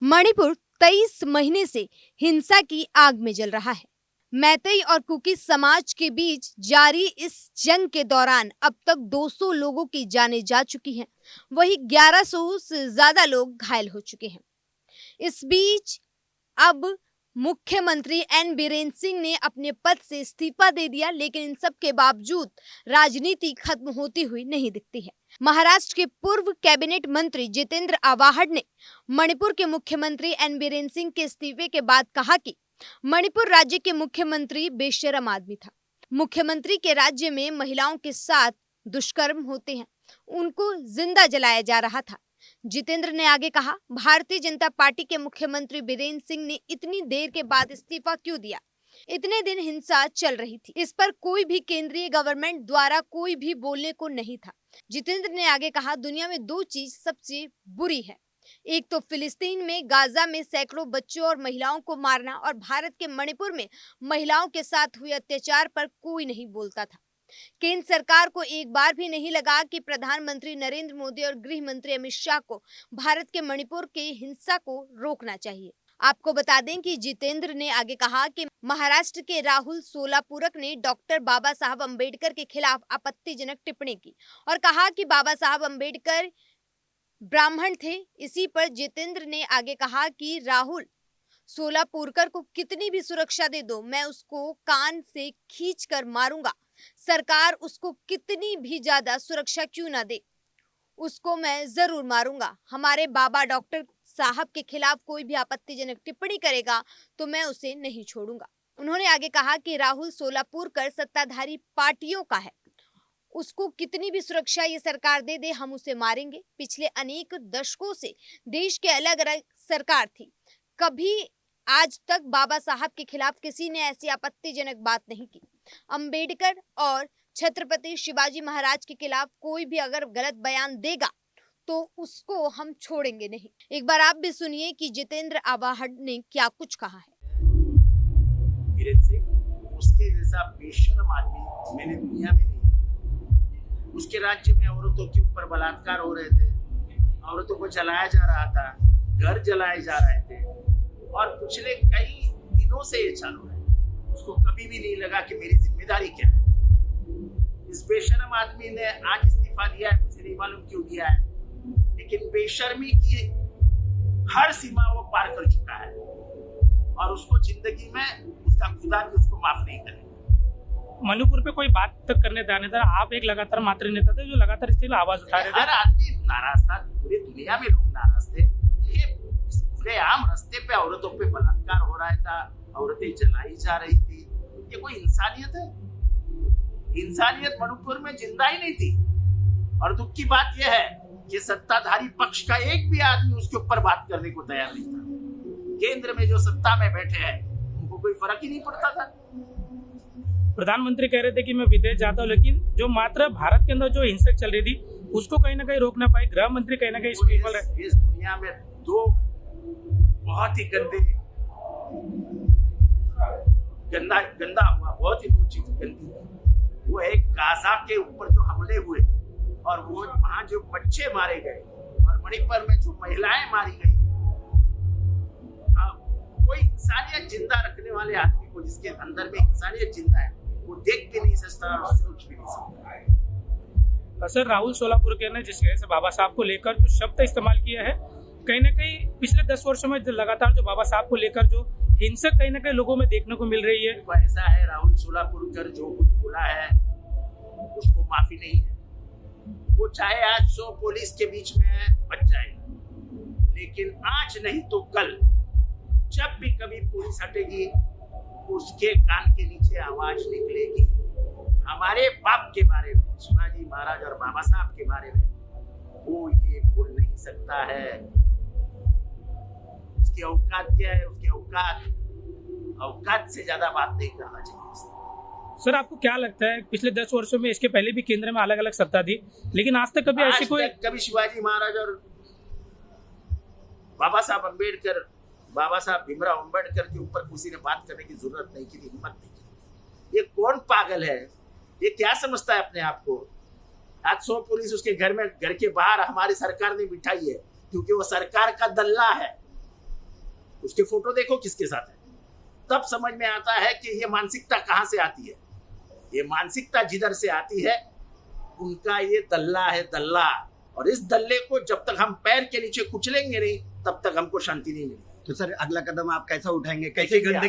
मणिपुर 23 महीने से हिंसा की आग में जल रहा है। मैतेई और कुकी समाज के बीच जारी इस जंग के दौरान अब तक 200 लोगों की जानें जा चुकी हैं, वहीं 1100 से ज्यादा लोग घायल हो चुके हैं। इस बीच अब मुख्यमंत्री एन बीरेन सिंह ने अपने पद से इस्तीफा दे दिया, लेकिन इन सब के बावजूद राजनीति खत्म होती हुई नहीं दिखती है। महाराष्ट्र के पूर्व कैबिनेट मंत्री जितेंद्र आव्हाड ने मणिपुर के मुख्यमंत्री एन बीरेन सिंह के इस्तीफे के बाद कहा कि मणिपुर राज्य के मुख्यमंत्री बेशरम आदमी था। मुख्यमंत्री के राज्य में महिलाओं के साथ दुष्कर्म होते हैं, उनको जिंदा जलाया जा रहा था। जितेंद्र ने आगे कहा, भारतीय जनता पार्टी के मुख्यमंत्री बीरेन सिंह ने इतनी देर के बाद इस्तीफा क्यों दिया? इतने दिन हिंसा चल रही थी, इस पर कोई भी केंद्रीय गवर्नमेंट द्वारा कोई भी बोलने को नहीं था। जितेंद्र ने आगे कहा, दुनिया में दो चीज सबसे बुरी है, एक तो फिलिस्तीन में गाजा में सैकड़ों बच्चों और महिलाओं को मारना, और भारत के मणिपुर में महिलाओं के साथ हुए अत्याचार पर कोई नहीं बोलता था। केंद्र सरकार को एक बार भी नहीं लगा कि प्रधानमंत्री नरेंद्र मोदी और गृह मंत्री अमित शाह को भारत के मणिपुर के हिंसा को रोकना चाहिए। आपको बता दें कि जितेंद्र ने आगे कहा कि महाराष्ट्र के राहुल सोलापुरक ने डॉक्टर बाबा साहब अम्बेडकर के खिलाफ आपत्तिजनक टिप्पणी की और कहा कि बाबा साहब अम्बेडकर ब्राह्मण थे। इसी पर जितेंद्र ने आगे कहा कि राहुल सोलापुरकर को कितनी भी सुरक्षा दे दो, मैं उसको कान से खींच कर मारूंगा। सरकार उसको कितनी भी ज्यादा सुरक्षा क्यों ना दे, उसको मैं जरूर मारूंगा। हमारे बाबा डॉक्टर साहब के खिलाफ कोई भी आपत्तिजनक टिप्पणी करेगा तो मैं उसे नहीं छोड़ूंगा। उन्होंने आगे कहा कि राहुल सोलापुरकर सत्ताधारी पार्टियों का है, उसको कितनी भी सुरक्षा ये सरकार दे दे, हम उसे मारेंगे। पिछले अनेक दशकों से देश के अलग अलग सरकार थी, कभी आज तक बाबा साहब के खिलाफ किसी ने ऐसी आपत्तिजनक बात नहीं की। अंबेडकर और छत्रपति शिवाजी महाराज के खिलाफ कोई भी अगर गलत बयान देगा तो उसको हम छोड़ेंगे नहीं। एक बार आप भी सुनिए कि जितेंद्र आव्हाड ने क्या कुछ कहा है। बीरेन सिंह उसके जैसा बेशर्म आदमी मैंने दुनिया में नहीं देखा। उसके राज्य में औरतों के ऊपर बलात्कार हो रहे थे, औरतों को जलाया जा रहा था, घर जलाए जा रहे थे, और पिछले कई दिनों से ये चालू है। उसको कभी भी नहीं लगा कि मेरी जिम्मेदारी क्या है। इस बेशर्म आदमी ने आज इस्तीफा दिया है, मुझे नहीं मालूम क्यों दिया है, लेकिन बेशर्मी की हर सीमा वो पार कर चुका है और उसको जिंदगी में उसका खुदा भी उसको माफ नहीं करेगा। मणिपुर पे कोई बात तक करने दानेदार, आप एक लगातार मातृ नेता थे जो लगातार इसके लिए आवाज उठा रहे थे। हर आदमी नाराज था, पूरी दुनिया में लोग नाराज थे कि खुले आम रास्ते पे औरतों पे बलात्कार हो रहा था, औरतें जलाई जा रही थी। ये कोई इंसानियत है? इंसानियत मणिपुर में जिंदा ही नहीं थी। और दुख की बात यह है कि सत्ताधारी पक्ष का एक भी आदमी उसके ऊपर बात करने को तैयार नहीं था। केंद्र में जो सत्ता में बैठे हैं उनको कोई फर्क ही नहीं पड़ता था। प्रधानमंत्री कह रहे थे कि मैं विदेश जाता हूँ, लेकिन जो मात्र भारत के अंदर जो हिंसा चल रही थी उसको कहीं ना कहीं रोक ना पाए। गृह मंत्री कहीं ना कहीं इसमें विफल है। इस दुनिया में दो बहुत ही गंदा हुआ, बहुत ही दो चीज गंदी। वो एक गाजा के ऊपर जो हमले हुए और वो वहां जो बच्चे मारे गए और मणिपुर में जो महिलाएं मारी गई। कोई इंसानियत जिंदा रखने वाले आदमी को, जिसके अंदर में इंसानियत जिंदा है, वो देख भी नहीं सकता और सोच भी नहीं सकता। सर, राहुल सोलापुरकर ने जिस तरह से बाबा साहब को लेकर जो शब्द इस्तेमाल किया है, कहीं ना कहीं पिछले 10 वर्षों में लगातार जो बाबा साहब को लेकर जो हिंसक कहीं ना कहीं लोगों में देखने को मिल रही है। तो ऐसा है, राहुल सोलापुरकर जो कुछ बोला है उसको माफी नहीं है। वो चाहे आज 100 पुलिस के बीच में बच जाएगा, लेकिन आज नहीं तो कल जब भी कभी पुलिस हटेगी उसके कान के नीचे आवाज निकलेगी। हमारे बाप के बारे में, शिवाजी महाराज और बाबा साहब के बारे में वो ये बोल नहीं सकता है। उसकी औकात क्या है? उसकी औकात से ज्यादा बात नहीं करना चाहिए। सर, आपको क्या लगता है, पिछले 10 वर्षों में इसके पहले भी केंद्र में अलग अलग सत्ता थी, लेकिन आज तक कभी ऐसी कोई कभी शिवाजी महाराज और बाबा साहब अम्बेडकर, बाबा साहब भीमराव अम्बेडकर के ऊपर किसी ने बात करने की जरूरत नहीं की, हिम्मत नहीं की। ये कौन पागल है? ये क्या समझता है अपने आप को? आज 100 पुलिस उसके घर के बाहर हमारी सरकार ने बिठाई है, क्योंकि वो सरकार का दल्ला है। उसके फोटो देखो किसके साथ है, तब समझ में आता है कि ये मानसिकता कहाँ से आती है। ये मानसिकता जिधर से आती है उनका ये दल्ला है, दल्ला। और इस दल्ले को जब तक हम पैर के नीचे कुचलेंगे नहीं तब तक हमको शांति नहीं मिलेगी। तो सर अगला कदम आप कैसा उठाएंगे, कैसे देखिए, गंदगी